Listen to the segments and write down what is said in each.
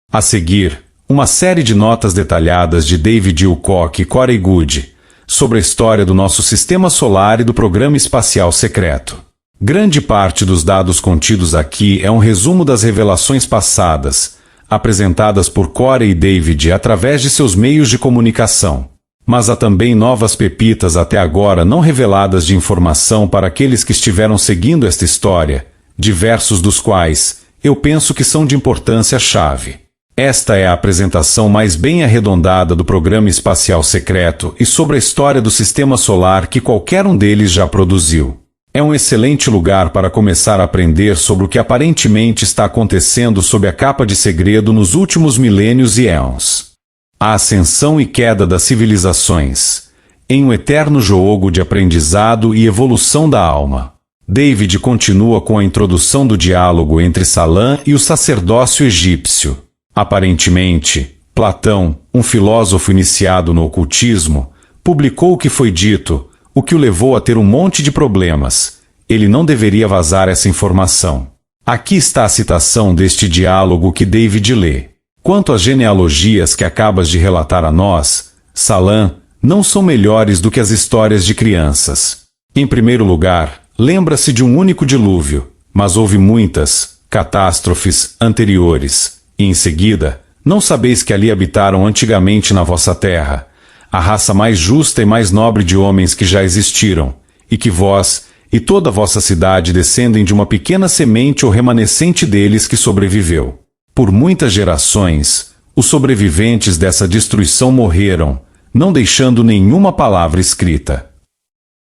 A seguir, uma série de notas detalhadas de David Wilcock e Corey Goode sobre a história do nosso sistema solar e do programa espacial secreto. Grande parte dos dados contidos aqui é um resumo das revelações passadas, apresentadas por Corey e David através de seus meios de comunicação. Mas há também novas pepitas até agora não reveladas de informação para aqueles que estiveram seguindo esta história, diversos dos quais eu penso que são de importância chave. Esta é a apresentação mais bem arredondada do programa espacial secreto e sobre a história do sistema solar que qualquer um deles já produziu. É um excelente lugar para começar a aprender sobre o que aparentemente está acontecendo sob a capa de segredo nos últimos milênios e éons. A ascensão e queda das civilizações, em um eterno jogo de aprendizado e evolução da alma. David continua com a introdução do diálogo entre Salam e o sacerdócio egípcio. Aparentemente, Platão, um filósofo iniciado no ocultismo, publicou o que foi dito, o que o levou a ter um monte de problemas. Ele não deveria vazar essa informação. Aqui está a citação deste diálogo que David lê. Quanto às genealogias que acabas de relatar a nós, Salam, não são melhores do que as histórias de crianças. Em primeiro lugar, lembra-se de um único dilúvio, mas houve muitas catástrofes anteriores. E em seguida, não sabeis que ali habitaram antigamente na vossa terra a raça mais justa e mais nobre de homens que já existiram, e que vós e toda a vossa cidade descendem de uma pequena semente ou remanescente deles que sobreviveu. Por muitas gerações, os sobreviventes dessa destruição morreram, não deixando nenhuma palavra escrita.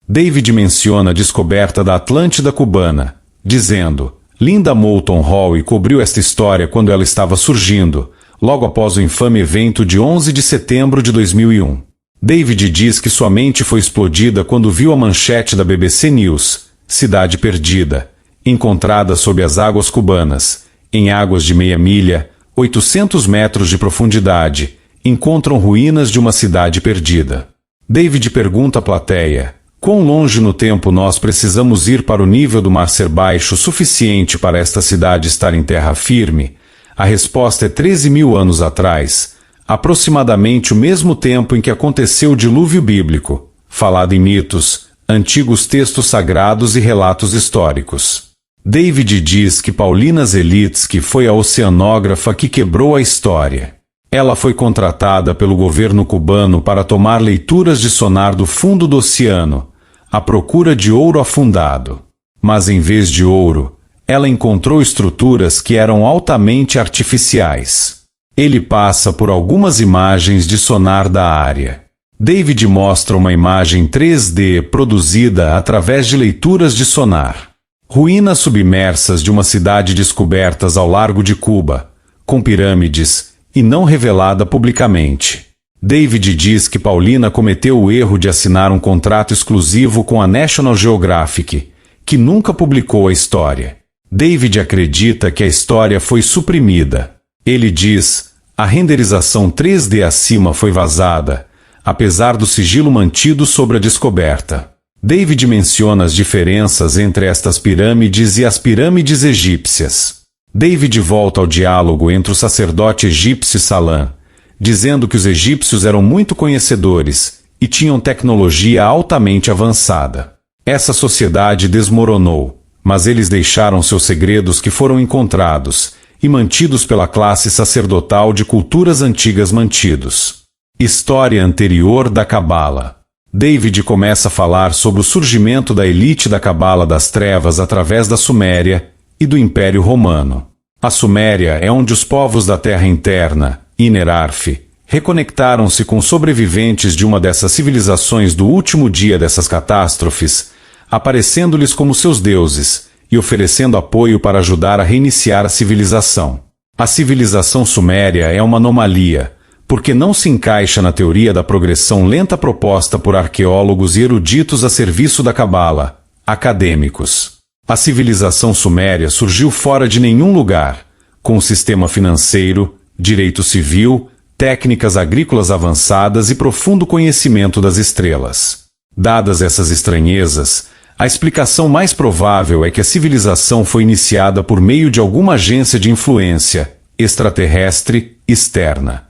David menciona a descoberta da Atlântida cubana, dizendo: Linda Moulton Hall cobriu esta história quando ela estava surgindo, logo após o infame evento de 11 de setembro de 2001. David diz que sua mente foi explodida quando viu a manchete da BBC News: Cidade perdida, encontrada sob as águas cubanas, em águas de meia milha, 800 metros de profundidade, encontram ruínas de uma cidade perdida. David pergunta à plateia: quão longe no tempo nós precisamos ir para o nível do mar ser baixo o suficiente para esta cidade estar em terra firme? A resposta é 13.000 anos atrás, aproximadamente o mesmo tempo em que aconteceu o dilúvio bíblico, falado em mitos, antigos textos sagrados e relatos históricos. David diz que Paulina Zelitsky foi a oceanógrafa que quebrou a história. Ela foi contratada pelo governo cubano para tomar leituras de sonar do fundo do oceano, à procura de ouro afundado. Mas em vez de ouro, ela encontrou estruturas que eram altamente artificiais. Ele passa por algumas imagens de sonar da área. David mostra uma imagem 3D produzida através de leituras de sonar. Ruínas submersas de uma cidade descobertas ao largo de Cuba, com pirâmides, e não revelada publicamente. David diz que Paulina cometeu o erro de assinar um contrato exclusivo com a National Geographic, que nunca publicou a história. David acredita que a história foi suprimida. Ele diz: a renderização 3D acima foi vazada, apesar do sigilo mantido sobre a descoberta. David menciona as diferenças entre estas pirâmides e as pirâmides egípcias. David volta ao diálogo entre o sacerdote egípcio e Salam, dizendo que os egípcios eram muito conhecedores e tinham tecnologia altamente avançada. Essa sociedade desmoronou, mas eles deixaram seus segredos que foram encontrados e mantidos pela classe sacerdotal de culturas antigas mantidos. História anterior da Cabala. David começa a falar sobre o surgimento da elite da Cabala das Trevas através da Suméria e do Império Romano. A Suméria é onde os povos da Terra Interna, Inerarf, reconectaram-se com sobreviventes de uma dessas civilizações do último dia dessas catástrofes, aparecendo-lhes como seus deuses e oferecendo apoio para ajudar a reiniciar a civilização. A civilização suméria é uma anomalia, porque não se encaixa na teoria da progressão lenta proposta por arqueólogos e eruditos a serviço da Cabala, acadêmicos. A civilização suméria surgiu fora de nenhum lugar, com um sistema financeiro, direito civil, técnicas agrícolas avançadas e profundo conhecimento das estrelas. Dadas essas estranhezas, a explicação mais provável é que a civilização foi iniciada por meio de alguma agência de influência, extraterrestre, externa.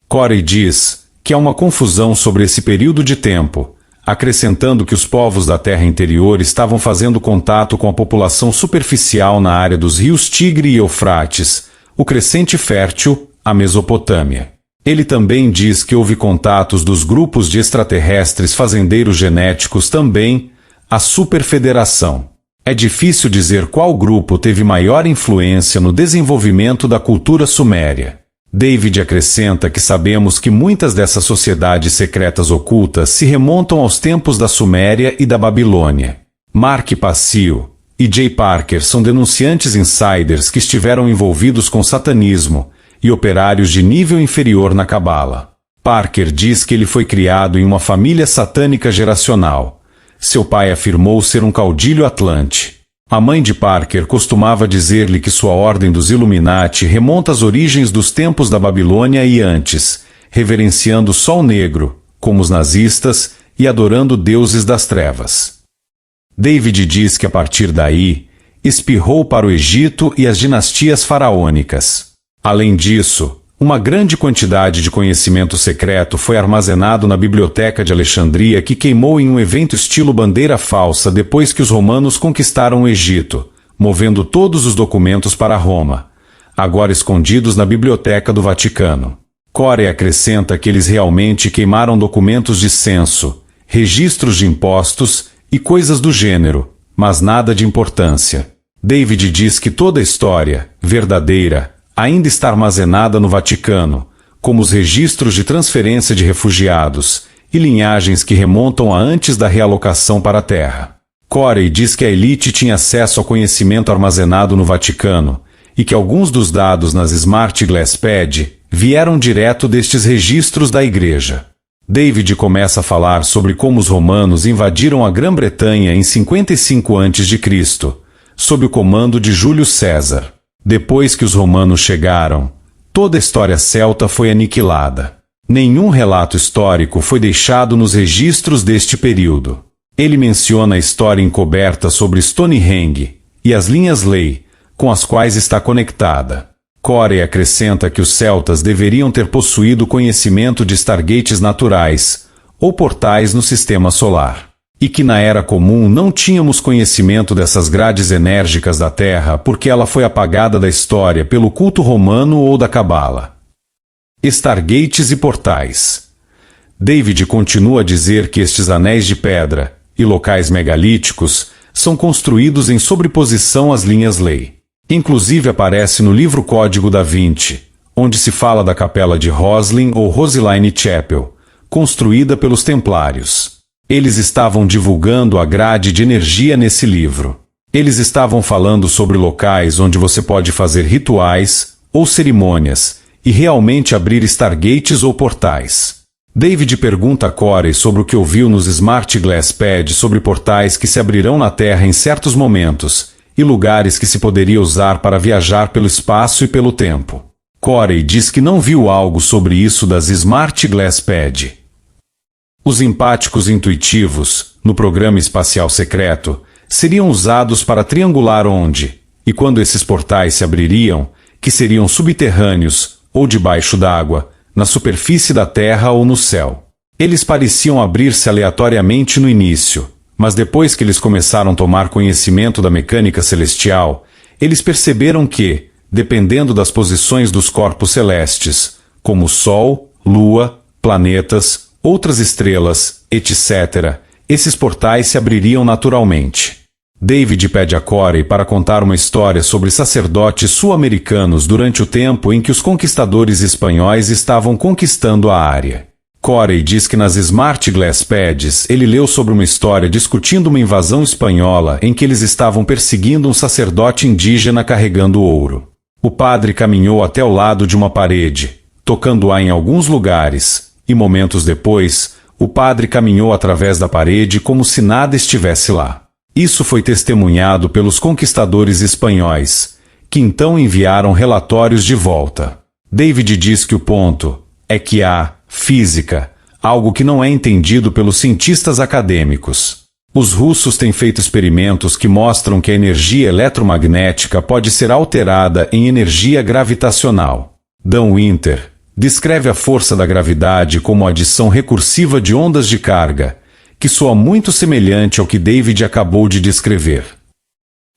Corey diz que há uma confusão sobre esse período de tempo, acrescentando que os povos da Terra interior estavam fazendo contato com a população superficial na área dos rios Tigre e Eufrates, o crescente fértil, a Mesopotâmia. Ele também diz que houve contatos dos grupos de extraterrestres fazendeiros genéticos também, a Superfederação. É difícil dizer qual grupo teve maior influência no desenvolvimento da cultura suméria. David acrescenta que sabemos que muitas dessas sociedades secretas ocultas se remontam aos tempos da Suméria e da Babilônia. Mark Passio e Jay Parker são denunciantes insiders que estiveram envolvidos com satanismo e operários de nível inferior na Cabala. Parker diz que ele foi criado em uma família satânica geracional. Seu pai afirmou ser um caudilho atlante. A mãe de Parker costumava dizer-lhe que sua ordem dos Illuminati remonta às origens dos tempos da Babilônia e antes, reverenciando o Sol Negro, como os nazistas, e adorando deuses das trevas. David diz que a partir daí, espirrou para o Egito e as dinastias faraônicas. Além disso, uma grande quantidade de conhecimento secreto foi armazenado na Biblioteca de Alexandria que queimou em um evento estilo bandeira falsa depois que os romanos conquistaram o Egito, movendo todos os documentos para Roma, agora escondidos na Biblioteca do Vaticano. Corey acrescenta que eles realmente queimaram documentos de censo, registros de impostos e coisas do gênero, mas nada de importância. David diz que toda a história, verdadeira, ainda está armazenada no Vaticano, como os registros de transferência de refugiados e linhagens que remontam a antes da realocação para a Terra. Corey diz que a elite tinha acesso ao conhecimento armazenado no Vaticano e que alguns dos dados nas Smart Glass Pad vieram direto destes registros da Igreja. David começa a falar sobre como os romanos invadiram a Grã-Bretanha em 55 a.C., sob o comando de Júlio César. Depois que os romanos chegaram, toda a história celta foi aniquilada. Nenhum relato histórico foi deixado nos registros deste período. Ele menciona a história encoberta sobre Stonehenge e as linhas lei, com as quais está conectada. Corey acrescenta que os celtas deveriam ter possuído conhecimento de stargates naturais, ou portais no sistema solar, e que na Era Comum não tínhamos conhecimento dessas grades enérgicas da Terra porque ela foi apagada da história pelo culto romano ou da Cabala. Stargates e portais. David continua a dizer que estes anéis de pedra e locais megalíticos são construídos em sobreposição às linhas lei. Inclusive aparece no livro Código da Vinci, onde se fala da capela de Roslin ou Roseline Chapel, construída pelos Templários. Eles estavam divulgando a grade de energia nesse livro. Eles estavam falando sobre locais onde você pode fazer rituais ou cerimônias e realmente abrir stargates ou portais. David pergunta a Corey sobre o que ouviu nos Smart Glass Pad sobre portais que se abrirão na Terra em certos momentos e lugares que se poderia usar para viajar pelo espaço e pelo tempo. Corey diz que não viu algo sobre isso das Smart Glass Pad. Os empáticos intuitivos, no programa espacial secreto, seriam usados para triangular onde, e quando esses portais se abririam, que seriam subterrâneos ou debaixo d'água, na superfície da Terra ou no céu. Eles pareciam abrir-se aleatoriamente no início, mas depois que eles começaram a tomar conhecimento da mecânica celestial, eles perceberam que, dependendo das posições dos corpos celestes, como Sol, Lua, planetas, outras estrelas, etc., esses portais se abririam naturalmente. David pede a Corey para contar uma história sobre sacerdotes sul-americanos durante o tempo em que os conquistadores espanhóis estavam conquistando a área. Corey diz que nas Smart Glass Pads ele leu sobre uma história discutindo uma invasão espanhola em que eles estavam perseguindo um sacerdote indígena carregando ouro. O padre caminhou até o lado de uma parede, tocando-a em alguns lugares, e momentos depois, o padre caminhou através da parede como se nada estivesse lá. Isso foi testemunhado pelos conquistadores espanhóis, que então enviaram relatórios de volta. David diz que o ponto é que há física, algo que não é entendido pelos cientistas acadêmicos. Os russos têm feito experimentos que mostram que a energia eletromagnética pode ser alterada em energia gravitacional. Dan Winter descreve a força da gravidade como a adição recursiva de ondas de carga, que soa muito semelhante ao que David acabou de descrever.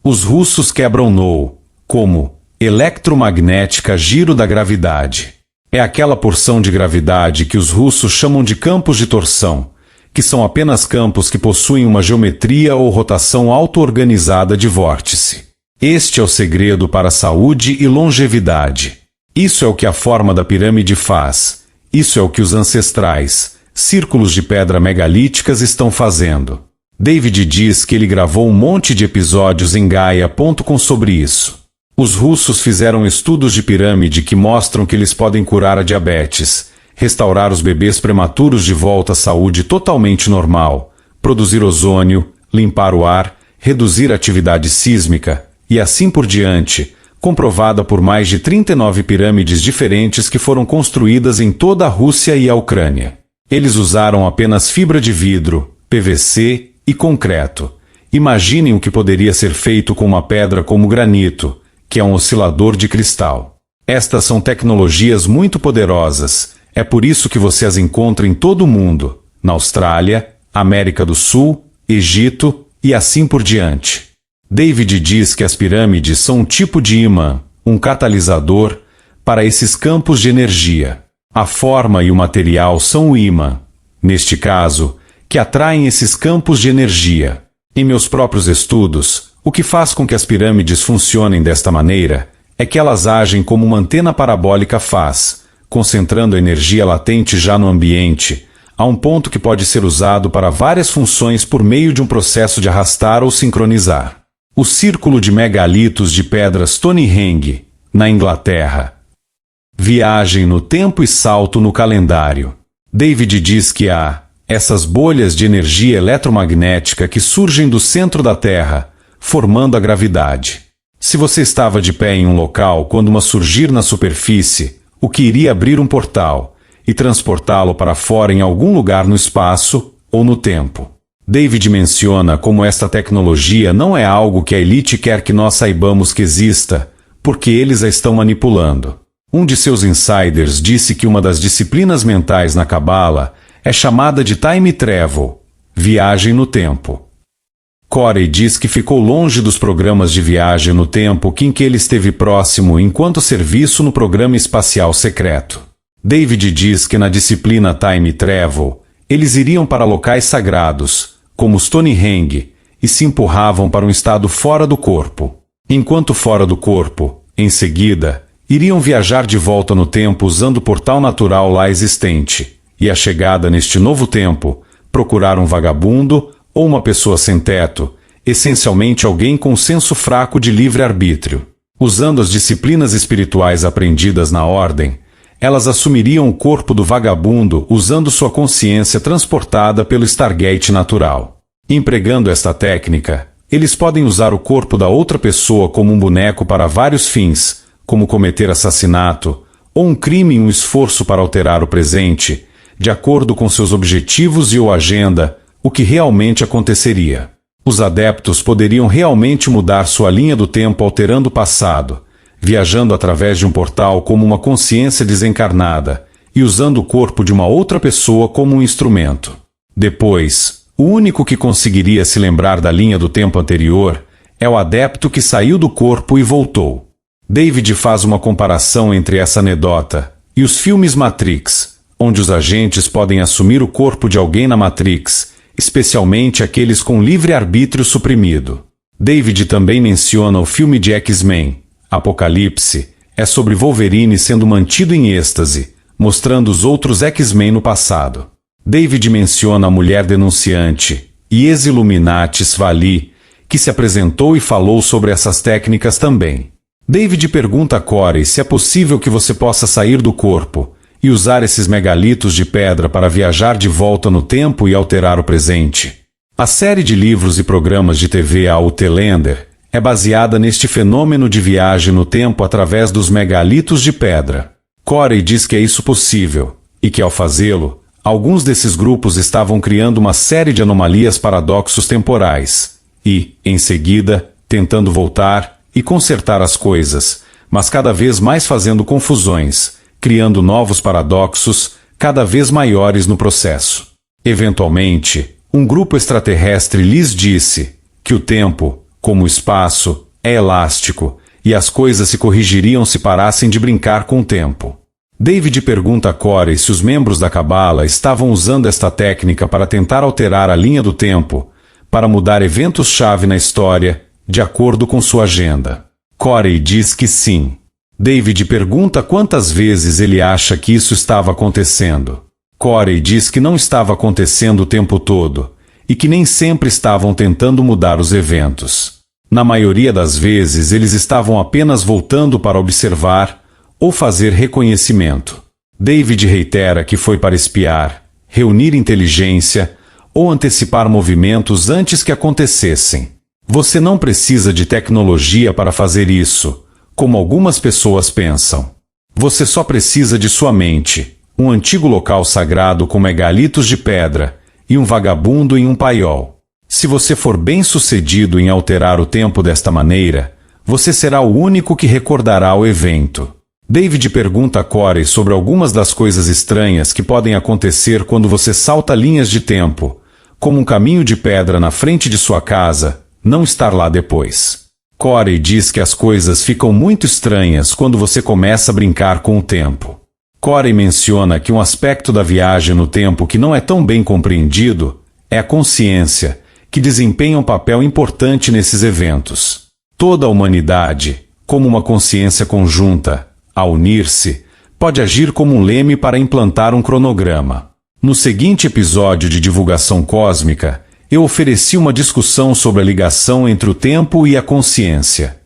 Os russos quebram no como eletromagnética giro da gravidade. É aquela porção de gravidade que os russos chamam de campos de torção, que são apenas campos que possuem uma geometria ou rotação auto-organizada de vórtice. Este é o segredo para a saúde e longevidade. Isso é o que a forma da pirâmide faz. Isso é o que os ancestrais, círculos de pedra megalíticas, estão fazendo. David diz que ele gravou um monte de episódios em Gaia.com sobre isso. Os russos fizeram estudos de pirâmide que mostram que eles podem curar a diabetes, restaurar os bebês prematuros de volta à saúde totalmente normal, produzir ozônio, limpar o ar, reduzir a atividade sísmica, e assim por diante, comprovada por mais de 39 pirâmides diferentes que foram construídas em toda a Rússia e a Ucrânia. Eles usaram apenas fibra de vidro, PVC e concreto. Imaginem o que poderia ser feito com uma pedra como granito, que é um oscilador de cristal. Estas são tecnologias muito poderosas. É por isso que você as encontra em todo o mundo, na Austrália, América do Sul, Egito e assim por diante. David diz que as pirâmides são um tipo de ímã, um catalisador, para esses campos de energia. A forma e o material são o ímã, neste caso, que atraem esses campos de energia. Em meus próprios estudos, o que faz com que as pirâmides funcionem desta maneira é que elas agem como uma antena parabólica faz, concentrando a energia latente já no ambiente, a um ponto que pode ser usado para várias funções por meio de um processo de arrastar ou sincronizar. O Círculo de Megalitos de Pedras Stonehenge, na Inglaterra. Viagem no tempo e salto no calendário. David diz que há essas bolhas de energia eletromagnética que surgem do centro da Terra, formando a gravidade. Se você estava de pé em um local quando uma surgir na superfície, o que iria abrir um portal e transportá-lo para fora em algum lugar no espaço ou no tempo. David menciona como esta tecnologia não é algo que a elite quer que nós saibamos que exista, porque eles a estão manipulando. Um de seus insiders disse que uma das disciplinas mentais na Cabala é chamada de time travel, viagem no tempo. Corey diz que ficou longe dos programas de viagem no tempo em que ele esteve próximo enquanto serviço no programa espacial secreto. David diz que na disciplina Time Travel, eles iriam para locais sagrados, como Stonehenge, e se empurravam para um estado fora do corpo. Enquanto fora do corpo, em seguida, iriam viajar de volta no tempo usando o portal natural lá existente, e a chegada neste novo tempo, procurar um vagabundo ou uma pessoa sem teto, essencialmente alguém com senso fraco de livre-arbítrio. Usando as disciplinas espirituais aprendidas na ordem, elas assumiriam o corpo do vagabundo usando sua consciência transportada pelo Stargate natural. Empregando esta técnica, eles podem usar o corpo da outra pessoa como um boneco para vários fins, como cometer assassinato, ou um crime em um esforço para alterar o presente, de acordo com seus objetivos e/ou agenda, o que realmente aconteceria. Os adeptos poderiam realmente mudar sua linha do tempo alterando o passado, viajando através de um portal como uma consciência desencarnada e usando o corpo de uma outra pessoa como um instrumento. Depois, o único que conseguiria se lembrar da linha do tempo anterior é o adepto que saiu do corpo e voltou. David faz uma comparação entre essa anedota e os filmes Matrix, onde os agentes podem assumir o corpo de alguém na Matrix, especialmente aqueles com livre-arbítrio suprimido. David também menciona o filme de X-Men, Apocalipse, é sobre Wolverine sendo mantido em êxtase, mostrando os outros X-Men no passado. David menciona a mulher denunciante, Illuminati Svali, que se apresentou e falou sobre essas técnicas também. David pergunta a Corey se é possível que você possa sair do corpo e usar esses megalitos de pedra para viajar de volta no tempo e alterar o presente. A série de livros e programas de TV Outlander é baseada neste fenômeno de viagem no tempo através dos megalitos de pedra. Corey diz que é isso possível, e que ao fazê-lo, Alguns desses grupos estavam criando uma série de anomalias, paradoxos temporais, e, em seguida, tentando voltar e consertar as coisas, mas cada vez mais fazendo confusões, criando novos paradoxos, cada vez maiores no processo. Eventualmente, um grupo extraterrestre lhes disse que o tempo, como o espaço, é elástico, e as coisas se corrigiriam se parassem de brincar com o tempo. David pergunta a Corey se os membros da Cabala estavam usando esta técnica para tentar alterar a linha do tempo, para mudar eventos-chave na história, de acordo com sua agenda. Corey diz que sim. David pergunta quantas vezes ele acha que isso estava acontecendo. Corey diz que não estava acontecendo o tempo todo, e que nem sempre estavam tentando mudar os eventos. Na maioria das vezes eles estavam apenas voltando para observar ou fazer reconhecimento. David reitera que foi para espiar, reunir inteligência ou antecipar movimentos antes que acontecessem. Você não precisa de tecnologia para fazer isso, como algumas pessoas pensam. Você só precisa de sua mente, um antigo local sagrado com megalitos de pedra e um vagabundo em um paiol. Se você for bem-sucedido em alterar o tempo desta maneira, você será o único que recordará o evento. David pergunta a Corey sobre algumas das coisas estranhas que podem acontecer quando você salta linhas de tempo, como um caminho de pedra na frente de sua casa, não estar lá depois. Corey diz que as coisas ficam muito estranhas quando você começa a brincar com o tempo. Corey menciona que um aspecto da viagem no tempo que não é tão bem compreendido é a consciência, que desempenha um papel importante nesses eventos. Toda a humanidade, como uma consciência conjunta, ao unir-se, pode agir como um leme para implantar um cronograma. No seguinte episódio de Divulgação Cósmica, eu ofereci uma discussão sobre a ligação entre o tempo e a consciência.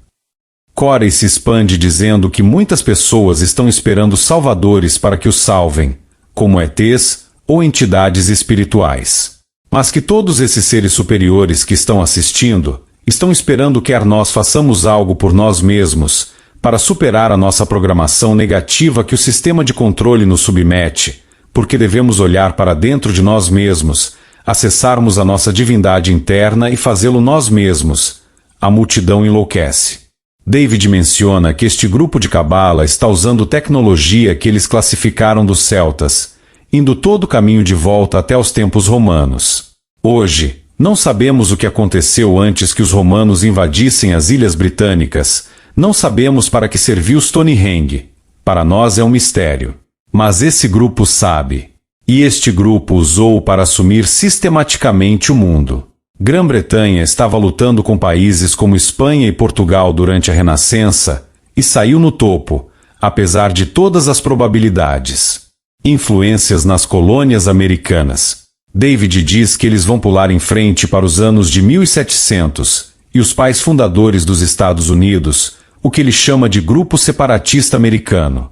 Corey se expande dizendo que muitas pessoas estão esperando salvadores para que os salvem, como ETs ou entidades espirituais. Mas que todos esses seres superiores que estão assistindo, estão esperando quer nós façamos algo por nós mesmos, para superar a nossa programação negativa que o sistema de controle nos submete, porque devemos olhar para dentro de nós mesmos, acessarmos a nossa divindade interna e fazê-lo nós mesmos. A multidão enlouquece. David menciona que este grupo de Cabala está usando tecnologia que eles classificaram dos celtas, indo todo o caminho de volta até os tempos romanos. Hoje, não sabemos o que aconteceu antes que os romanos invadissem as Ilhas Britânicas. Não sabemos para que serviu Stonehenge. Para nós é um mistério. Mas esse grupo sabe. E este grupo usou para assumir sistematicamente o mundo. Grã-Bretanha estava lutando com países como Espanha e Portugal durante a Renascença e saiu no topo, apesar de todas as probabilidades. Influências nas colônias americanas. David diz que eles vão pular em frente para os anos de 1700 e os pais fundadores dos Estados Unidos, o que ele chama de Grupo Separatista Americano.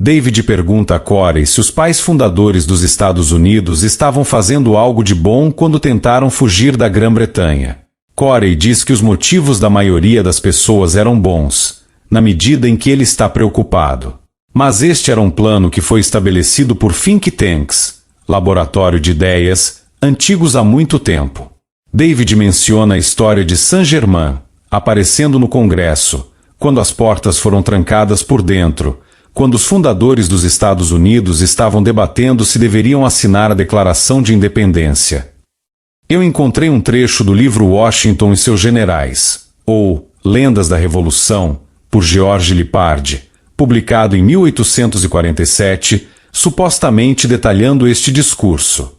David pergunta a Corey se os pais fundadores dos Estados Unidos estavam fazendo algo de bom quando tentaram fugir da Grã-Bretanha. Corey diz que os motivos da maioria das pessoas eram bons, na medida em que ele está preocupado. Mas este era um plano que foi estabelecido por think tanks, laboratório de ideias, antigos há muito tempo. David menciona a história de Saint-Germain, aparecendo no Congresso, quando as portas foram trancadas por dentro, quando os fundadores dos Estados Unidos estavam debatendo se deveriam assinar a Declaração de Independência. Eu encontrei um trecho do livro Washington e seus Generais, ou Lendas da Revolução, por George Lippard, publicado em 1847, supostamente detalhando este discurso.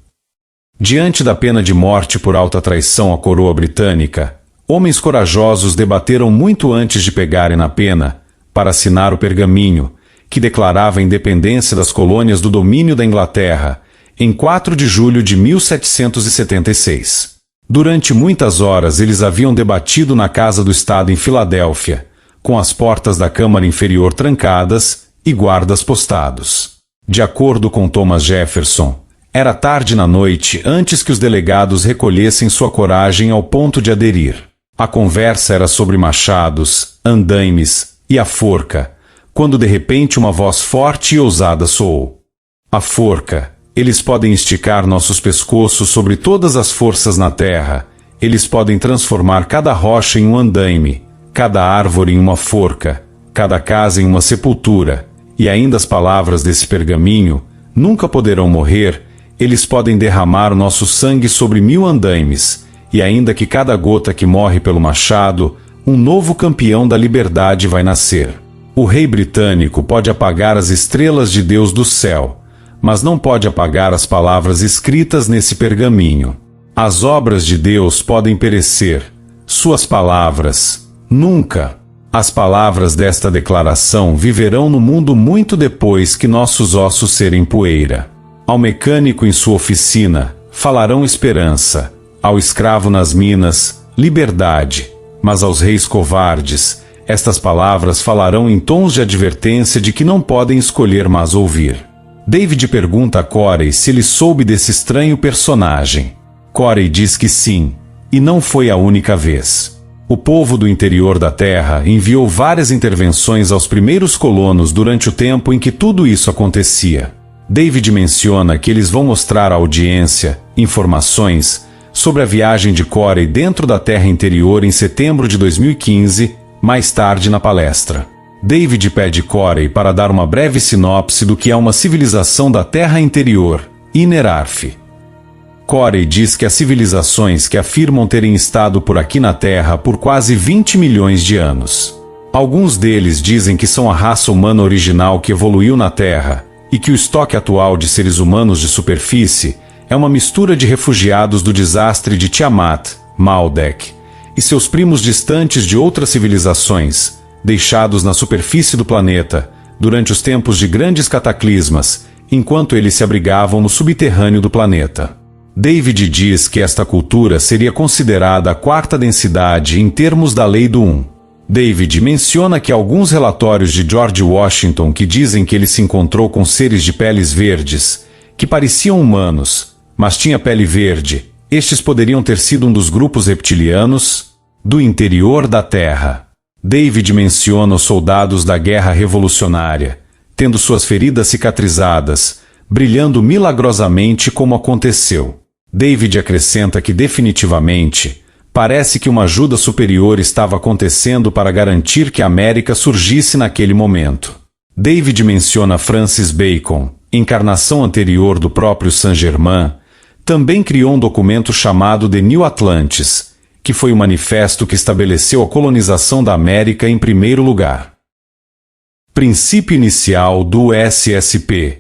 Diante da pena de morte por alta traição à coroa britânica, homens corajosos debateram muito antes de pegarem na pena, para assinar o pergaminho, que declarava a independência das colônias do domínio da Inglaterra, em 4 de julho de 1776. Durante muitas horas eles haviam debatido na Casa do Estado em Filadélfia, com as portas da Câmara Inferior trancadas e guardas postados. De acordo com Thomas Jefferson, era tarde na noite antes que os delegados recolhessem sua coragem ao ponto de aderir. A conversa era sobre machados, andaimes e a forca, quando de repente uma voz forte e ousada soou. A forca, Eles podem esticar nossos pescoços sobre todas as forças na terra. Eles podem transformar cada rocha em um andaime, cada árvore em uma forca, cada casa em uma sepultura. E ainda as palavras desse pergaminho nunca poderão morrer. Eles podem derramar o nosso sangue sobre 1000 andaimes. E ainda que cada gota que morre pelo machado, um novo campeão da liberdade vai nascer. O rei britânico pode apagar as estrelas de Deus do céu, mas não pode apagar as palavras escritas nesse pergaminho. As obras de Deus podem perecer, suas palavras, nunca. As palavras desta declaração viverão no mundo muito depois que nossos ossos serem poeira. Ao mecânico em sua oficina, falarão esperança. Ao escravo nas minas, liberdade. Mas aos reis covardes, estas palavras falarão em tons de advertência de que não podem escolher mas ouvir. David pergunta a Corey se ele soube desse estranho personagem. Corey diz que sim, e não foi a única vez. O povo do interior da Terra enviou várias intervenções aos primeiros colonos durante o tempo em que tudo isso acontecia. David menciona que eles vão mostrar à audiência informações sobre a viagem de Corey dentro da Terra interior em setembro de 2015, mais tarde na palestra. David pede Corey para dar uma breve sinopse do que é uma civilização da Terra interior, Inerarf. Corey diz que as civilizações que afirmam terem estado por aqui na Terra por quase 20 milhões de anos. Alguns deles dizem que são a raça humana original que evoluiu na Terra, e que o estoque atual de seres humanos de superfície é uma mistura de refugiados do desastre de Tiamat, Maldek, e seus primos distantes de outras civilizações, deixados na superfície do planeta, durante os tempos de grandes cataclismas, enquanto eles se abrigavam no subterrâneo do planeta. David diz que esta cultura seria considerada a quarta densidade em termos da Lei do 1. David menciona que alguns relatórios de George Washington que dizem que ele se encontrou com seres de peles verdes, que pareciam humanos, mas tinha pele verde. Estes poderiam ter sido um dos grupos reptilianos do interior da Terra. David menciona os soldados da Guerra Revolucionária, tendo suas feridas cicatrizadas, brilhando milagrosamente como aconteceu. David acrescenta que definitivamente parece que uma ajuda superior estava acontecendo para garantir que a América surgisse naquele momento. David menciona Francis Bacon, encarnação anterior do próprio Saint-Germain, também criou um documento chamado The New Atlantis, que foi o manifesto que estabeleceu a colonização da América em primeiro lugar. Princípio inicial do SSP,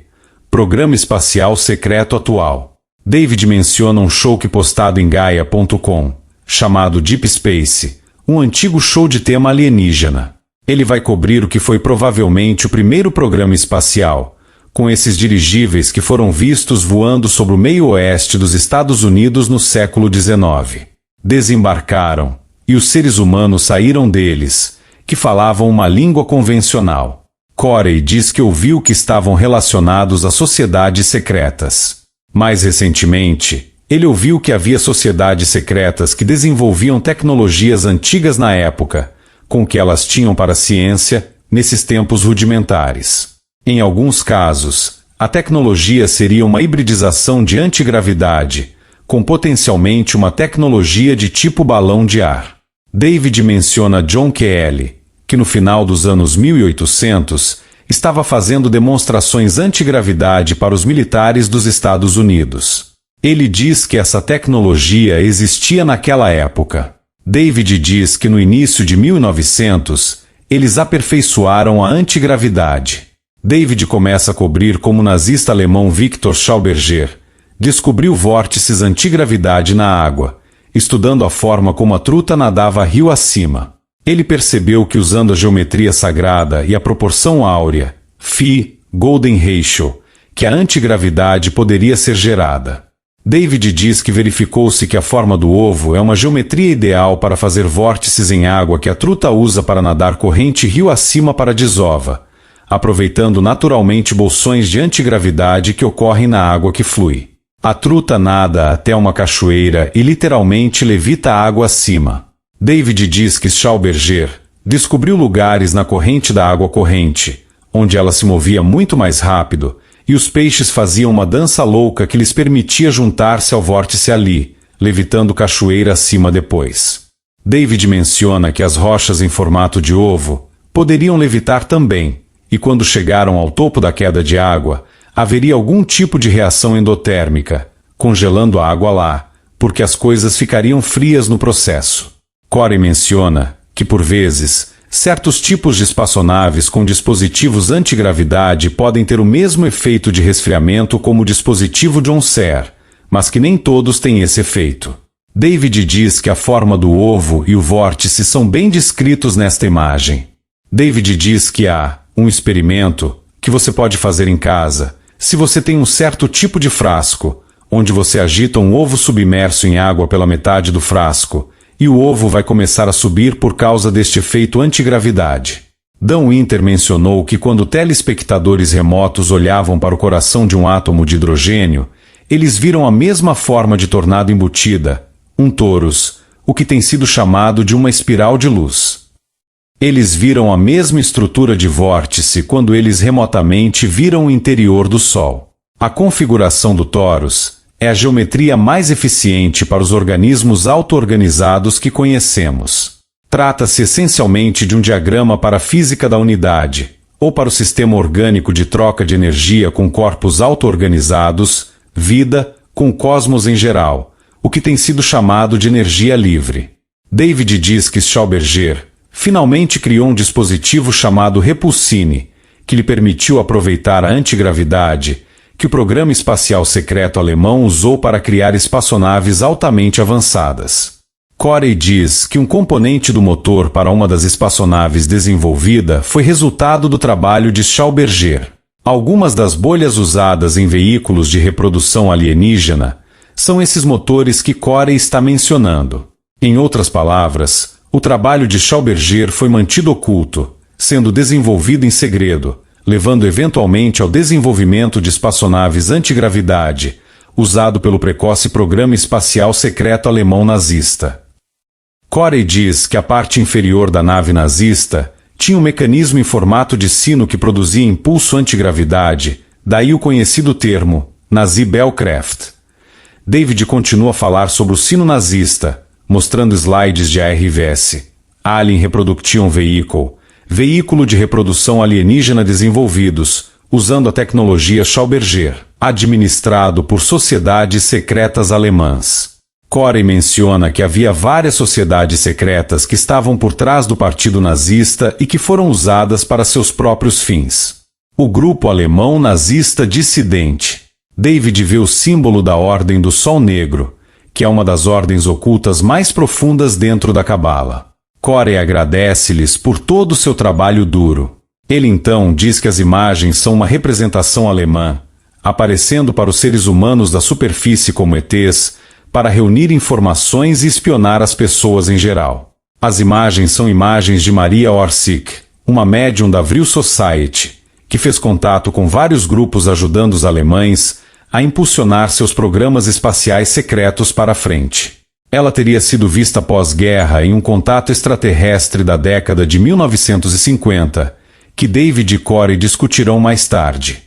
Programa Espacial Secreto Atual. David menciona um show que postado em Gaia.com, chamado Deep Space, um antigo show de tema alienígena. Ele vai cobrir o que foi provavelmente o primeiro programa espacial, com esses dirigíveis que foram vistos voando sobre o meio oeste dos Estados Unidos no século XIX. Desembarcaram, e os seres humanos saíram deles, que falavam uma língua convencional. Corey diz que ouviu que estavam relacionados a sociedades secretas. Mais recentemente, ele ouviu que havia sociedades secretas que desenvolviam tecnologias antigas na época, com o que elas tinham para a ciência, nesses tempos rudimentares. Em alguns casos, a tecnologia seria uma hibridização de antigravidade, com potencialmente uma tecnologia de tipo balão de ar. David menciona John Kelly, que no final dos anos 1800 estava fazendo demonstrações antigravidade para os militares dos Estados Unidos. Ele diz que essa tecnologia existia naquela época. David diz que no início de 1900, eles aperfeiçoaram a antigravidade. David começa a cobrir como o nazista alemão Victor Schauberger descobriu vórtices antigravidade na água, estudando a forma como a truta nadava rio acima. Ele percebeu que usando a geometria sagrada e a proporção áurea, Phi, Golden Ratio, que a antigravidade poderia ser gerada. David diz que verificou-se que a forma do ovo é uma geometria ideal para fazer vórtices em água que a truta usa para nadar corrente rio acima para a desova, aproveitando naturalmente bolsões de antigravidade que ocorrem na água que flui. A truta nada até uma cachoeira e literalmente levita a água acima. David diz que Schauberger descobriu lugares na corrente da água corrente, onde ela se movia muito mais rápido, e os peixes faziam uma dança louca que lhes permitia juntar-se ao vórtice ali, levitando cachoeira acima depois. David menciona que as rochas em formato de ovo poderiam levitar também, e quando chegaram ao topo da queda de água, haveria algum tipo de reação endotérmica, congelando a água lá, porque as coisas ficariam frias no processo. Corey menciona que, por vezes, certos tipos de espaçonaves com dispositivos antigravidade podem ter o mesmo efeito de resfriamento como o dispositivo John Sear, mas que nem todos têm esse efeito. David diz que a forma do ovo e o vórtice são bem descritos nesta imagem. David diz que há um experimento que você pode fazer em casa, se você tem um certo tipo de frasco, onde você agita um ovo submerso em água pela metade do frasco, e o ovo vai começar a subir por causa deste efeito antigravidade. Dan Winter mencionou que quando telespectadores remotos olhavam para o coração de um átomo de hidrogênio, eles viram a mesma forma de tornado embutida, um torus, o que tem sido chamado de uma espiral de luz. Eles viram a mesma estrutura de vórtice quando eles remotamente viram o interior do Sol. A configuração do torus é a geometria mais eficiente para os organismos auto-organizados que conhecemos. Trata-se essencialmente de um diagrama para a física da unidade, ou para o sistema orgânico de troca de energia com corpos auto-organizados, vida, com o cosmos em geral, o que tem sido chamado de energia livre. David diz que Schlumberger finalmente criou um dispositivo chamado Repulsine, que lhe permitiu aproveitar a antigravidade que o programa espacial secreto alemão usou para criar espaçonaves altamente avançadas. Corey diz que um componente do motor para uma das espaçonaves desenvolvida foi resultado do trabalho de Schlumberger. Algumas das bolhas usadas em veículos de reprodução alienígena são esses motores que Corey está mencionando. Em outras palavras, o trabalho de Schlumberger foi mantido oculto, sendo desenvolvido em segredo, levando eventualmente ao desenvolvimento de espaçonaves antigravidade, usado pelo precoce programa espacial secreto alemão nazista. Corey diz que a parte inferior da nave nazista tinha um mecanismo em formato de sino que produzia impulso antigravidade, daí o conhecido termo, Nazi-Bellcraft. David continua a falar sobre o sino nazista, mostrando slides de ARVS, Alien Reproduction Vehicle, veículo de reprodução alienígena desenvolvidos, usando a tecnologia Schlumberger, administrado por sociedades secretas alemãs. Corey menciona que havia várias sociedades secretas que estavam por trás do partido nazista e que foram usadas para seus próprios fins. O grupo alemão nazista dissidente. David vê o símbolo da Ordem do Sol Negro, que é uma das ordens ocultas mais profundas dentro da Cabala. Corey agradece-lhes por todo o seu trabalho duro. Ele então diz que as imagens são uma representação alemã, aparecendo para os seres humanos da superfície como ETs, para reunir informações e espionar as pessoas em geral. As imagens são imagens de Maria Orsic, uma médium da Vril Society, que fez contato com vários grupos ajudando os alemães a impulsionar seus programas espaciais secretos para a frente. Ela teria sido vista pós-guerra em um contato extraterrestre da década de 1950, que David e Corey discutirão mais tarde.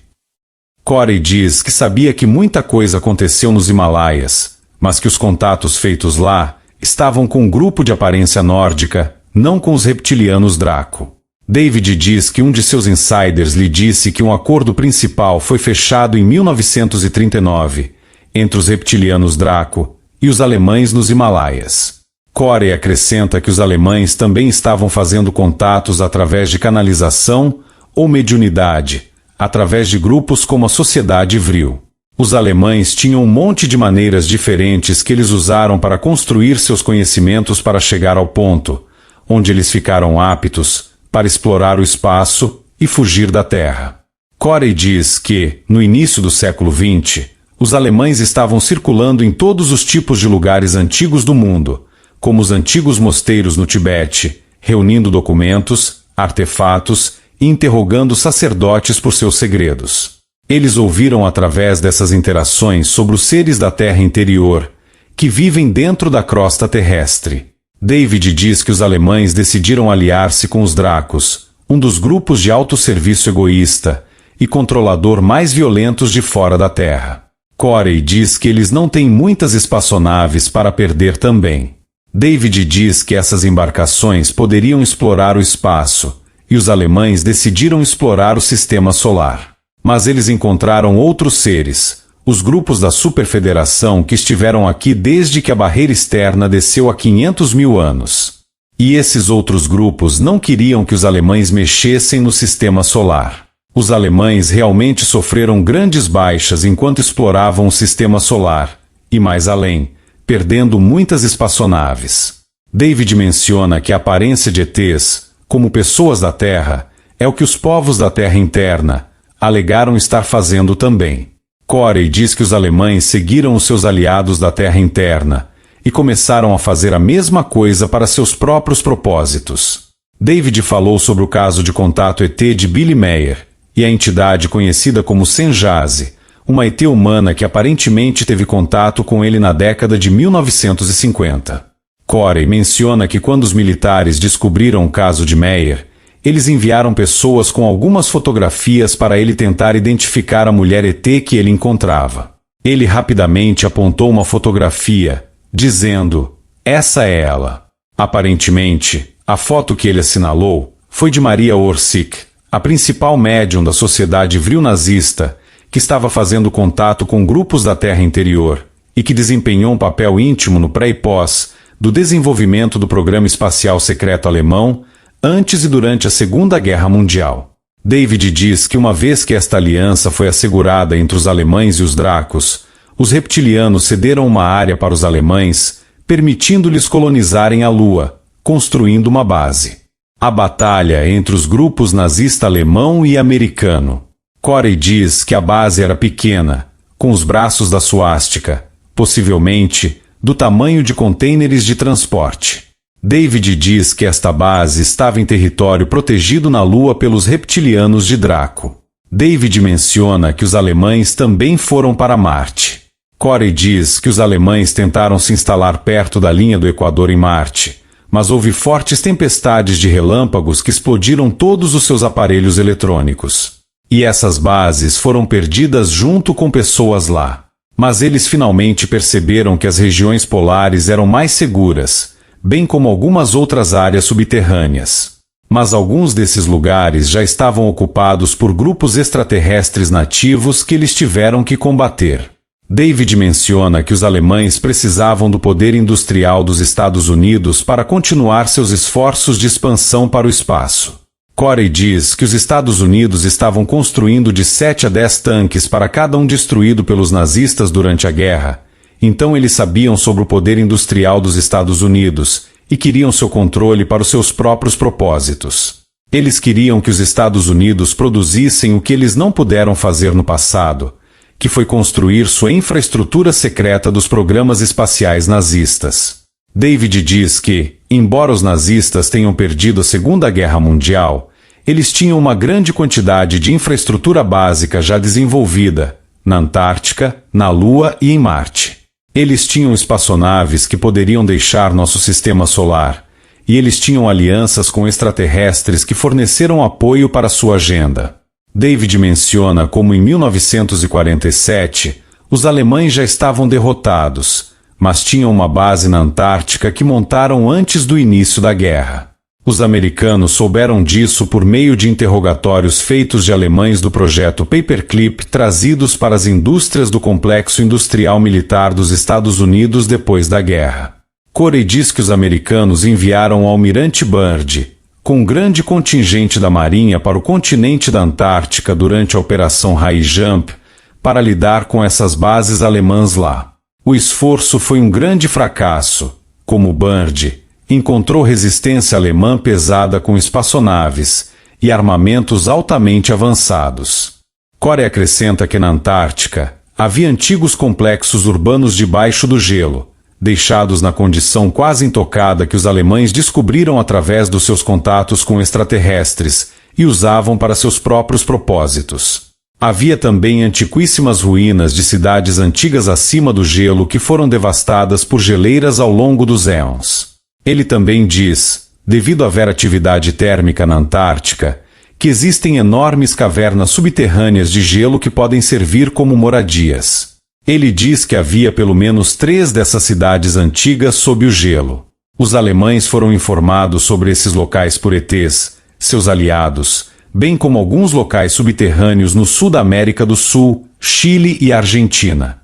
Corey diz que sabia que muita coisa aconteceu nos Himalaias, mas que os contatos feitos lá estavam com um grupo de aparência nórdica, não com os reptilianos Draco. David diz que um de seus insiders lhe disse que um acordo principal foi fechado em 1939, entre os reptilianos Draco e os alemães nos Himalaias. Corey acrescenta que os alemães também estavam fazendo contatos através de canalização ou mediunidade, através de grupos como a Sociedade Vril. Os alemães tinham um monte de maneiras diferentes que eles usaram para construir seus conhecimentos para chegar ao ponto, onde eles ficaram aptos para explorar o espaço e fugir da Terra. Corey diz que, no início do século XX, os alemães estavam circulando em todos os tipos de lugares antigos do mundo, como os antigos mosteiros no Tibete, reunindo documentos, artefatos e interrogando sacerdotes por seus segredos. Eles ouviram através dessas interações sobre os seres da Terra interior, que vivem dentro da crosta terrestre. David diz que os alemães decidiram aliar-se com os Dracos, um dos grupos de autosserviço egoísta, e controlador mais violentos de fora da Terra. Corey diz que eles não têm muitas espaçonaves para perder também. David diz que essas embarcações poderiam explorar o espaço, e os alemães decidiram explorar o sistema solar. Mas eles encontraram outros seres, os grupos da Superfederação que estiveram aqui desde que a barreira externa desceu há 500 mil anos. E esses outros grupos não queriam que os alemães mexessem no sistema solar. Os alemães realmente sofreram grandes baixas enquanto exploravam o sistema solar, e mais além, perdendo muitas espaçonaves. David menciona que a aparência de ETs, como pessoas da Terra, é o que os povos da Terra interna alegaram estar fazendo também. Corey diz que os alemães seguiram os seus aliados da Terra interna e começaram a fazer a mesma coisa para seus próprios propósitos. David falou sobre o caso de contato ET de Billy Meier e a entidade conhecida como Senjazi, uma ET humana que aparentemente teve contato com ele na década de 1950. Corey menciona que quando os militares descobriram o caso de Meier, eles enviaram pessoas com algumas fotografias para ele tentar identificar a mulher ET que ele encontrava. Ele rapidamente apontou uma fotografia, dizendo: "Essa é ela." Aparentemente, a foto que ele assinalou foi de Maria Orsic, a principal médium da sociedade vril nazista, que estava fazendo contato com grupos da Terra interior e que desempenhou um papel íntimo no pré e pós do desenvolvimento do programa espacial secreto alemão antes e durante a Segunda Guerra Mundial. David diz que uma vez que esta aliança foi assegurada entre os alemães e os Dracos, os reptilianos cederam uma área para os alemães, permitindo-lhes colonizarem a Lua, construindo uma base. A batalha entre os grupos nazista alemão e americano. Corey diz que a base era pequena, com os braços da suástica, possivelmente do tamanho de contêineres de transporte. David diz que esta base estava em território protegido na Lua pelos reptilianos de Draco. David menciona que os alemães também foram para Marte. Corey diz que os alemães tentaram se instalar perto da linha do Equador em Marte, mas houve fortes tempestades de relâmpagos que explodiram todos os seus aparelhos eletrônicos. E essas bases foram perdidas junto com pessoas lá. Mas eles finalmente perceberam que as regiões polares eram mais seguras, bem como algumas outras áreas subterrâneas. Mas alguns desses lugares já estavam ocupados por grupos extraterrestres nativos que eles tiveram que combater. David menciona que os alemães precisavam do poder industrial dos Estados Unidos para continuar seus esforços de expansão para o espaço. Corey diz que os Estados Unidos estavam construindo de 7 a 10 tanques para cada um destruído pelos nazistas durante a guerra, então eles sabiam sobre o poder industrial dos Estados Unidos e queriam seu controle para os seus próprios propósitos. Eles queriam que os Estados Unidos produzissem o que eles não puderam fazer no passado, que foi construir sua infraestrutura secreta dos programas espaciais nazistas. David diz que, embora os nazistas tenham perdido a Segunda Guerra Mundial, eles tinham uma grande quantidade de infraestrutura básica já desenvolvida, na Antártica, na Lua e em Marte. Eles tinham espaçonaves que poderiam deixar nosso sistema solar, e eles tinham alianças com extraterrestres que forneceram apoio para sua agenda. David menciona como em 1947, os alemães já estavam derrotados, mas tinham uma base na Antártica que montaram antes do início da guerra. Os americanos souberam disso por meio de interrogatórios feitos de alemães do projeto Paperclip trazidos para as indústrias do complexo industrial militar dos Estados Unidos depois da guerra. Corey diz que os americanos enviaram o almirante Byrd, com um grande contingente da Marinha para o continente da Antártica durante a Operação High Jump, para lidar com essas bases alemãs lá. O esforço foi um grande fracasso, como Byrd encontrou resistência alemã pesada com espaçonaves e armamentos altamente avançados. Corey acrescenta que na Antártica havia antigos complexos urbanos debaixo do gelo, deixados na condição quase intocada que os alemães descobriram através dos seus contatos com extraterrestres e usavam para seus próprios propósitos. Havia também antiquíssimas ruínas de cidades antigas acima do gelo que foram devastadas por geleiras ao longo dos éons. Ele também diz, devido a haver atividade térmica na Antártica, que existem enormes cavernas subterrâneas de gelo que podem servir como moradias. Ele diz que havia pelo menos 3 dessas cidades antigas sob o gelo. Os alemães foram informados sobre esses locais por ETs, seus aliados, bem como alguns locais subterrâneos no sul da América do Sul, Chile e Argentina.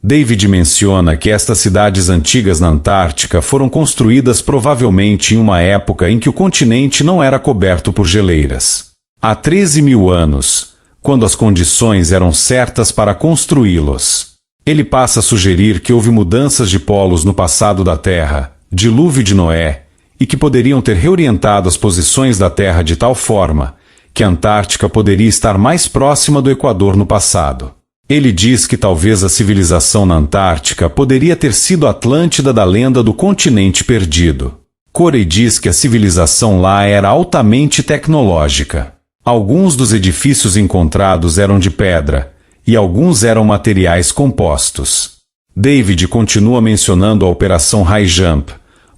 David menciona que estas cidades antigas na Antártica foram construídas provavelmente em uma época em que o continente não era coberto por geleiras. Há 13.000 anos, quando as condições eram certas para construí-los. Ele passa a sugerir que houve mudanças de polos no passado da Terra, dilúvio de Noé, e que poderiam ter reorientado as posições da Terra de tal forma que a Antártica poderia estar mais próxima do Equador no passado. Ele diz que talvez a civilização na Antártica poderia ter sido a Atlântida da lenda do continente perdido. Corey diz que a civilização lá era altamente tecnológica. Alguns dos edifícios encontrados eram de pedra, e alguns eram materiais compostos. David continua mencionando a Operação High Jump,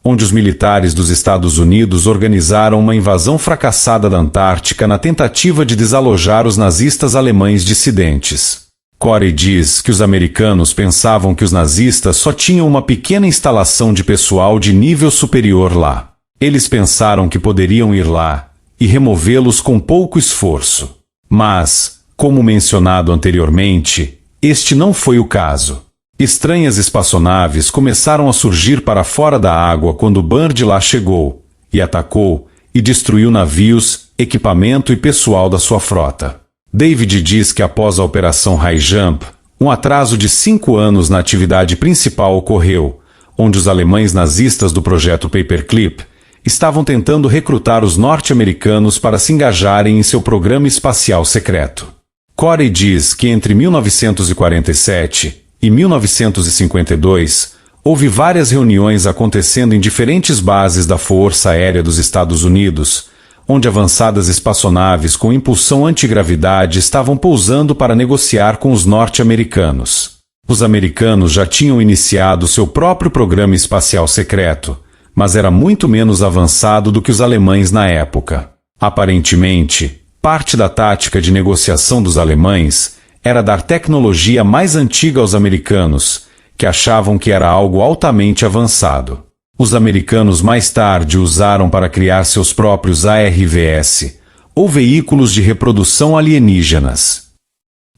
onde os militares dos Estados Unidos organizaram uma invasão fracassada da Antártica na tentativa de desalojar os nazistas alemães dissidentes. Corey diz que os americanos pensavam que os nazistas só tinham uma pequena instalação de pessoal de nível superior lá. Eles pensaram que poderiam ir lá e removê-los com pouco esforço. Mas, como mencionado anteriormente, este não foi o caso. Estranhas espaçonaves começaram a surgir para fora da água quando Byrd lá chegou, e atacou, e destruiu navios, equipamento e pessoal da sua frota. David diz que após a Operação High Jump, um atraso de 5 anos na atividade principal ocorreu, onde os alemães nazistas do projeto Paperclip estavam tentando recrutar os norte-americanos para se engajarem em seu programa espacial secreto. Corey diz que entre 1947 e 1952, houve várias reuniões acontecendo em diferentes bases da Força Aérea dos Estados Unidos, onde avançadas espaçonaves com impulsão antigravidade estavam pousando para negociar com os norte-americanos. Os americanos já tinham iniciado seu próprio programa espacial secreto, mas era muito menos avançado do que os alemães na época. Aparentemente, parte da tática de negociação dos alemães era dar tecnologia mais antiga aos americanos, que achavam que era algo altamente avançado. Os americanos mais tarde usaram para criar seus próprios ARVS, ou veículos de reprodução alienígenas.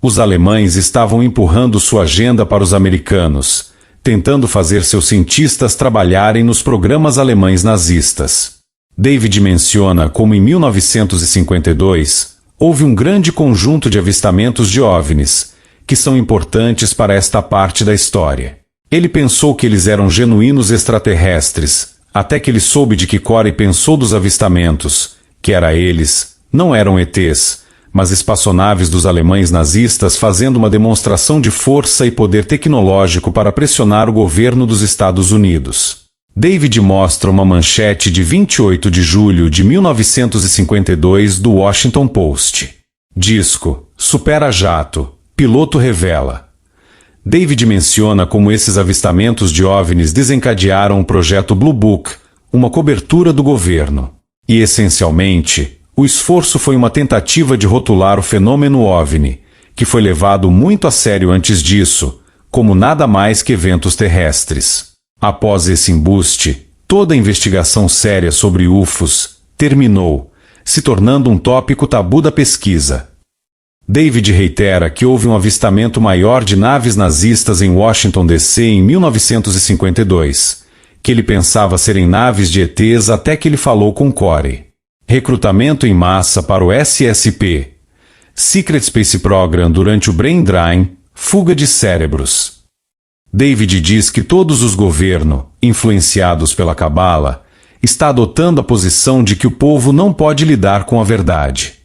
Os alemães estavam empurrando sua agenda para os americanos, tentando fazer seus cientistas trabalharem nos programas alemães nazistas. David menciona como em 1952 houve um grande conjunto de avistamentos de OVNIs, que são importantes para esta parte da história. Ele pensou que eles eram genuínos extraterrestres, até que ele soube de que Corey pensou dos avistamentos, que eles, não eram ETs, mas espaçonaves dos alemães nazistas fazendo uma demonstração de força e poder tecnológico para pressionar o governo dos Estados Unidos. David mostra uma manchete de 28 de julho de 1952 do Washington Post. Disco, supera jato, piloto revela. David menciona como esses avistamentos de OVNIs desencadearam o projeto Blue Book, uma cobertura do governo. E, essencialmente, o esforço foi uma tentativa de rotular o fenômeno OVNI, que foi levado muito a sério antes disso, como nada mais que eventos terrestres. Após esse embuste, toda a investigação séria sobre UFOs terminou, se tornando um tópico tabu da pesquisa. David reitera que houve um avistamento maior de naves nazistas em Washington, D.C. em 1952, que ele pensava serem naves de ETs até que ele falou com Corey. Recrutamento em massa para o SSP, Secret Space Program durante o Brain Drain, fuga de cérebros. David diz que todos os governos, influenciados pela Cabala, está adotando a posição de que o povo não pode lidar com a verdade.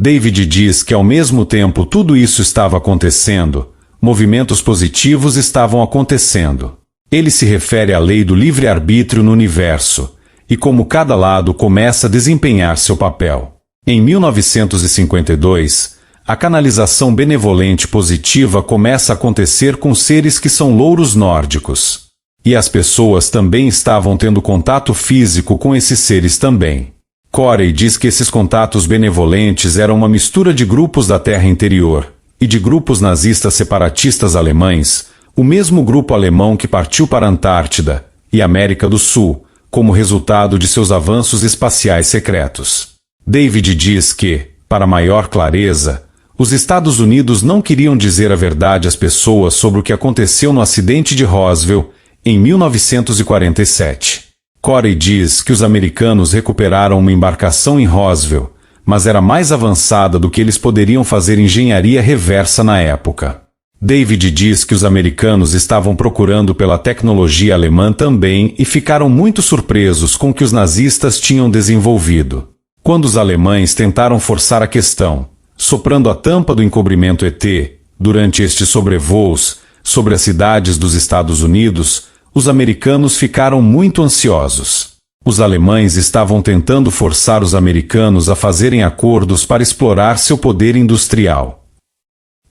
David diz que ao mesmo tempo tudo isso estava acontecendo, movimentos positivos estavam acontecendo. Ele se refere à lei do livre-arbítrio no universo, e como cada lado começa a desempenhar seu papel. Em 1952, a canalização benevolente positiva começa a acontecer com seres que são louros nórdicos. E as pessoas também estavam tendo contato físico com esses seres também. Corey diz que esses contatos benevolentes eram uma mistura de grupos da terra interior e de grupos nazistas separatistas alemães, o mesmo grupo alemão que partiu para a Antártida e América do Sul, como resultado de seus avanços espaciais secretos. David diz que, para maior clareza, os Estados Unidos não queriam dizer a verdade às pessoas sobre o que aconteceu no acidente de Roswell em 1947. Corey diz que os americanos recuperaram uma embarcação em Roswell, mas era mais avançada do que eles poderiam fazer engenharia reversa na época. David diz que os americanos estavam procurando pela tecnologia alemã também e ficaram muito surpresos com o que os nazistas tinham desenvolvido. Quando os alemães tentaram forçar a questão, soprando a tampa do encobrimento ET, durante estes sobrevoos sobre as cidades dos Estados Unidos, os americanos ficaram muito ansiosos. Os alemães estavam tentando forçar os americanos a fazerem acordos para explorar seu poder industrial.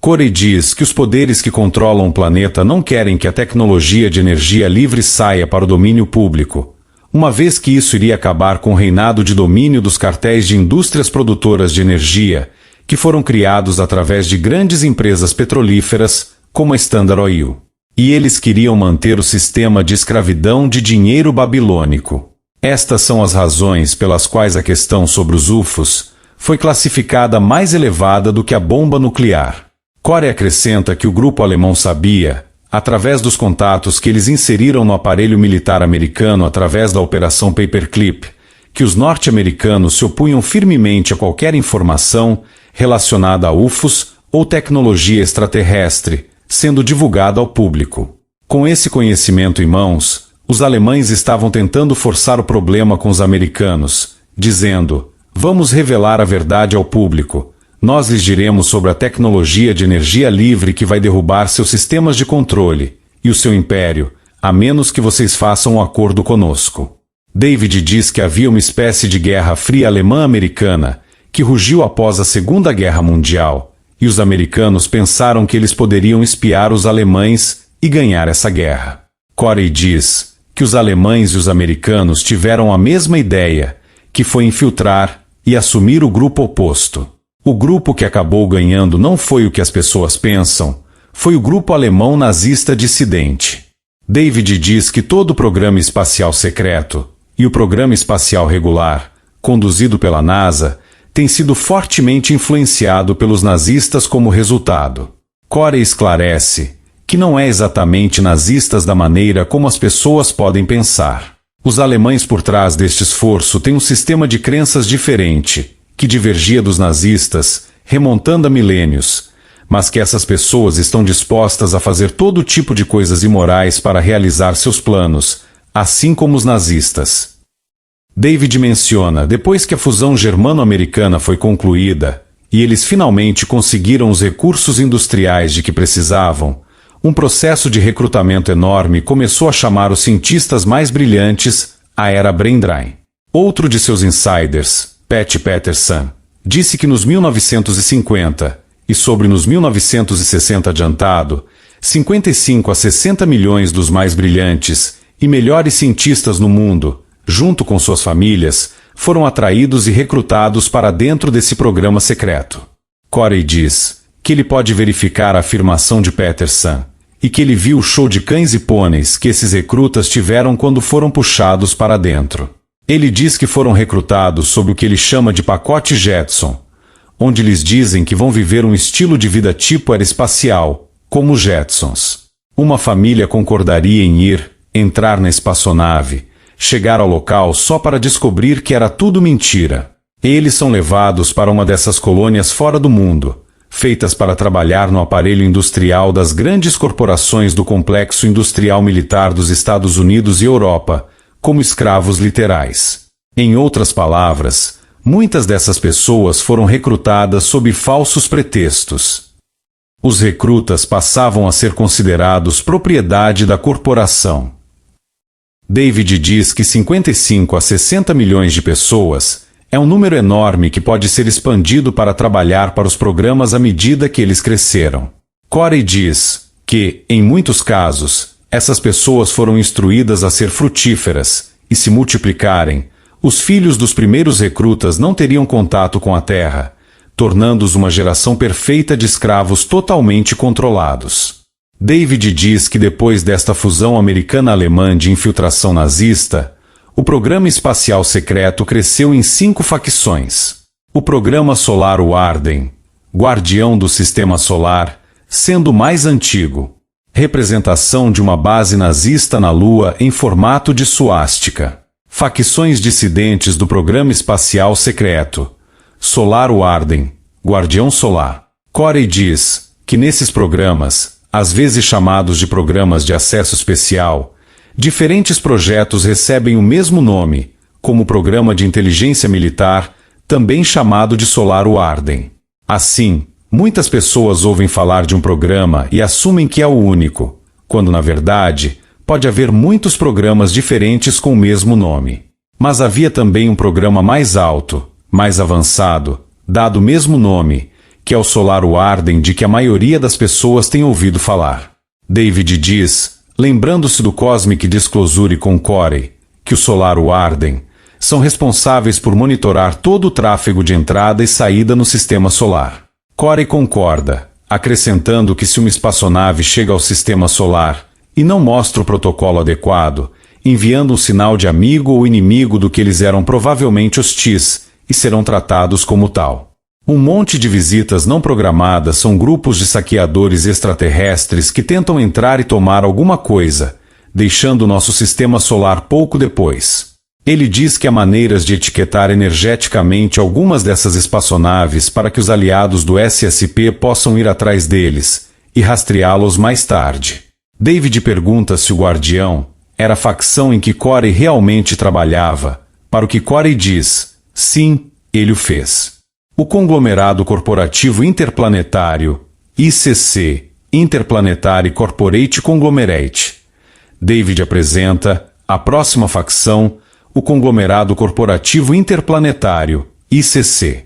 Corey diz que os poderes que controlam o planeta não querem que a tecnologia de energia livre saia para o domínio público, uma vez que isso iria acabar com o reinado de domínio dos cartéis de indústrias produtoras de energia, que foram criados através de grandes empresas petrolíferas, como a Standard Oil. E eles queriam manter o sistema de escravidão de dinheiro babilônico. Estas são as razões pelas quais a questão sobre os UFOs foi classificada mais elevada do que a bomba nuclear. Corey acrescenta que o grupo alemão sabia, através dos contatos que eles inseriram no aparelho militar americano através da Operação Paperclip, que os norte-americanos se opunham firmemente a qualquer informação relacionada a UFOs ou tecnologia extraterrestre, sendo divulgada ao público. Com esse conhecimento em mãos, os alemães estavam tentando forçar o problema com os americanos, dizendo: vamos revelar a verdade ao público. Nós lhes diremos sobre a tecnologia de energia livre que vai derrubar seus sistemas de controle e o seu império, a menos que vocês façam um acordo conosco. David diz que havia uma espécie de guerra fria alemã-americana que rugiu após a Segunda Guerra Mundial, e os americanos pensaram que eles poderiam espiar os alemães e ganhar essa guerra. Corey diz que os alemães e os americanos tiveram a mesma ideia, que foi infiltrar e assumir o grupo oposto. O grupo que acabou ganhando não foi o que as pessoas pensam, foi o grupo alemão nazista dissidente. David diz que todo o programa espacial secreto e o programa espacial regular, conduzido pela NASA, tem sido fortemente influenciado pelos nazistas como resultado. Corey esclarece que não é exatamente nazistas da maneira como as pessoas podem pensar. Os alemães por trás deste esforço têm um sistema de crenças diferente, que divergia dos nazistas, remontando a milênios, mas que essas pessoas estão dispostas a fazer todo tipo de coisas imorais para realizar seus planos, assim como os nazistas. David menciona, depois que a fusão germano-americana foi concluída, e eles finalmente conseguiram os recursos industriais de que precisavam, um processo de recrutamento enorme começou a chamar os cientistas mais brilhantes à era Braindrain. Outro de seus insiders, Pat Patterson, disse que nos 1950, e sobre nos 1960 adiantado, 55 a 60 milhões dos mais brilhantes e melhores cientistas no mundo, junto com suas famílias, foram atraídos e recrutados para dentro desse programa secreto. Corey diz que ele pode verificar a afirmação de Patterson e que ele viu o show de cães e pôneis que esses recrutas tiveram quando foram puxados para dentro. Ele diz que foram recrutados sob o que ele chama de pacote Jetson, onde lhes dizem que vão viver um estilo de vida tipo era espacial, como os Jetsons. Uma família concordaria em ir, entrar na espaçonave, chegar ao local só para descobrir que era tudo mentira. Eles são levados para uma dessas colônias fora do mundo, feitas para trabalhar no aparelho industrial das grandes corporações do complexo industrial militar dos Estados Unidos e Europa, como escravos literais. Em outras palavras, muitas dessas pessoas foram recrutadas sob falsos pretextos. Os recrutas passavam a ser considerados propriedade da corporação. David diz que 55 a 60 milhões de pessoas é um número enorme que pode ser expandido para trabalhar para os programas à medida que eles cresceram. Corey diz que, em muitos casos, essas pessoas foram instruídas a ser frutíferas e se multiplicarem, Os filhos dos primeiros recrutas não teriam contato com a Terra, tornando-os uma geração perfeita de escravos totalmente controlados. David diz que depois desta fusão americana-alemã de infiltração nazista, o programa espacial secreto cresceu em 5 facções. O programa solar Warden, guardião do sistema solar, sendo o mais antigo. Representação de uma base nazista na Lua em formato de suástica. Facções dissidentes do programa espacial secreto. Solar Warden, guardião solar. Corey diz que nesses programas, às vezes chamados de programas de acesso especial, diferentes projetos recebem o mesmo nome, como o Programa de Inteligência Militar, também chamado de Solar Warden. Assim, muitas pessoas ouvem falar de um programa e assumem que é o único, quando na verdade pode haver muitos programas diferentes com o mesmo nome. Mas havia também um programa mais alto, mais avançado, dado o mesmo nome, que é o Solar Warden de que a maioria das pessoas tem ouvido falar. David diz, lembrando-se do Cosmic Disclosure com Corey, que o Solar Warden são responsáveis por monitorar todo o tráfego de entrada e saída no sistema solar. Corey concorda, acrescentando que se uma espaçonave chega ao sistema solar e não mostra o protocolo adequado, enviando um sinal de amigo ou inimigo do que eles eram provavelmente hostis e serão tratados como tal. Um monte de visitas não programadas são grupos de saqueadores extraterrestres que tentam entrar e tomar alguma coisa, deixando o nosso sistema solar pouco depois. Ele diz que há maneiras de etiquetar energeticamente algumas dessas espaçonaves para que os aliados do SSP possam ir atrás deles e rastreá-los mais tarde. David pergunta se o Guardião era a facção em que Corey realmente trabalhava, para o que Corey diz, sim, ele o fez. O conglomerado corporativo interplanetário, ICC, Interplanetary Corporate Conglomerate. David apresenta a próxima facção, o conglomerado corporativo interplanetário, ICC.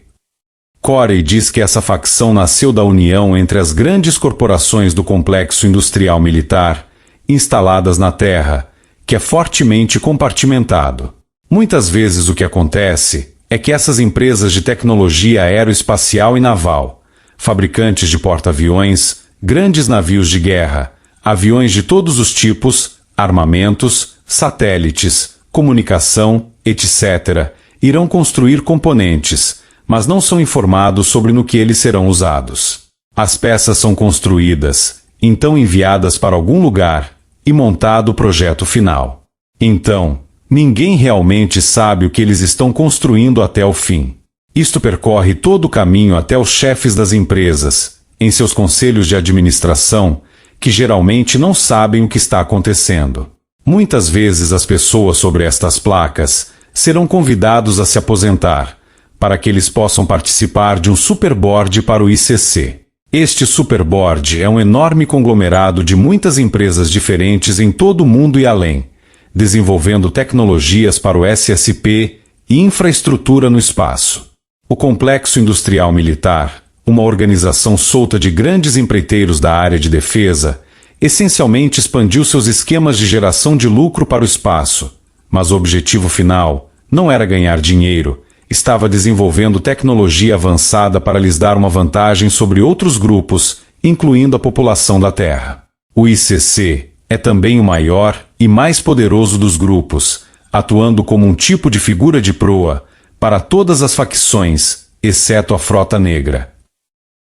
Corey diz que essa facção nasceu da união entre as grandes corporações do complexo industrial militar, instaladas na Terra, que é fortemente compartimentado. Muitas vezes o que acontece é que essas empresas de tecnologia aeroespacial e naval, fabricantes de porta-aviões, grandes navios de guerra, aviões de todos os tipos, armamentos, satélites, comunicação, etc., irão construir componentes, mas não são informados sobre no que eles serão usados. As peças são construídas, então enviadas para algum lugar, e montado o projeto final. Então, ninguém realmente sabe o que eles estão construindo até o fim. Isto percorre todo o caminho até os chefes das empresas, em seus conselhos de administração, que geralmente não sabem o que está acontecendo. Muitas vezes as pessoas sobre estas placas serão convidados a se aposentar, para que eles possam participar de um superboard para o ICC. Este superboard é um enorme conglomerado de muitas empresas diferentes em todo o mundo e além, desenvolvendo tecnologias para o SSP e infraestrutura no espaço. O Complexo Industrial Militar, uma organização solta de grandes empreiteiros da área de defesa, essencialmente expandiu seus esquemas de geração de lucro para o espaço, mas o objetivo final não era ganhar dinheiro, estava desenvolvendo tecnologia avançada para lhes dar uma vantagem sobre outros grupos, incluindo a população da Terra. O ICC é também o maior e mais poderoso dos grupos, atuando como um tipo de figura de proa para todas as facções, exceto a Frota Negra.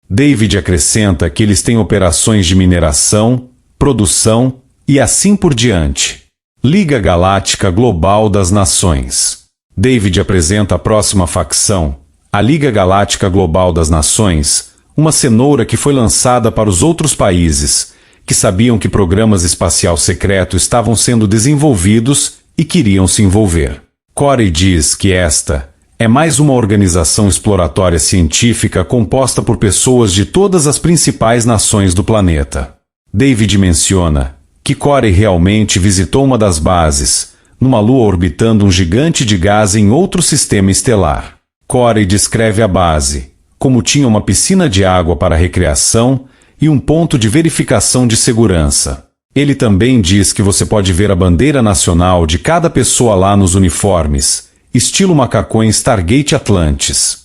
David acrescenta que eles têm operações de mineração, produção e assim por diante. Liga Galáctica Global das Nações. David apresenta a próxima facção, a Liga Galáctica Global das Nações, uma cenoura que foi lançada para os outros países, que sabiam que programas espacial secreto estavam sendo desenvolvidos e queriam se envolver. Corey diz que esta é mais uma organização exploratória científica composta por pessoas de todas as principais nações do planeta. David menciona que Corey realmente visitou uma das bases, numa lua orbitando um gigante de gás em outro sistema estelar. Corey descreve a base como tinha uma piscina de água para recreação e um ponto de verificação de segurança. Ele também diz que você pode ver a bandeira nacional de cada pessoa lá nos uniformes, estilo macacão em Stargate Atlantis.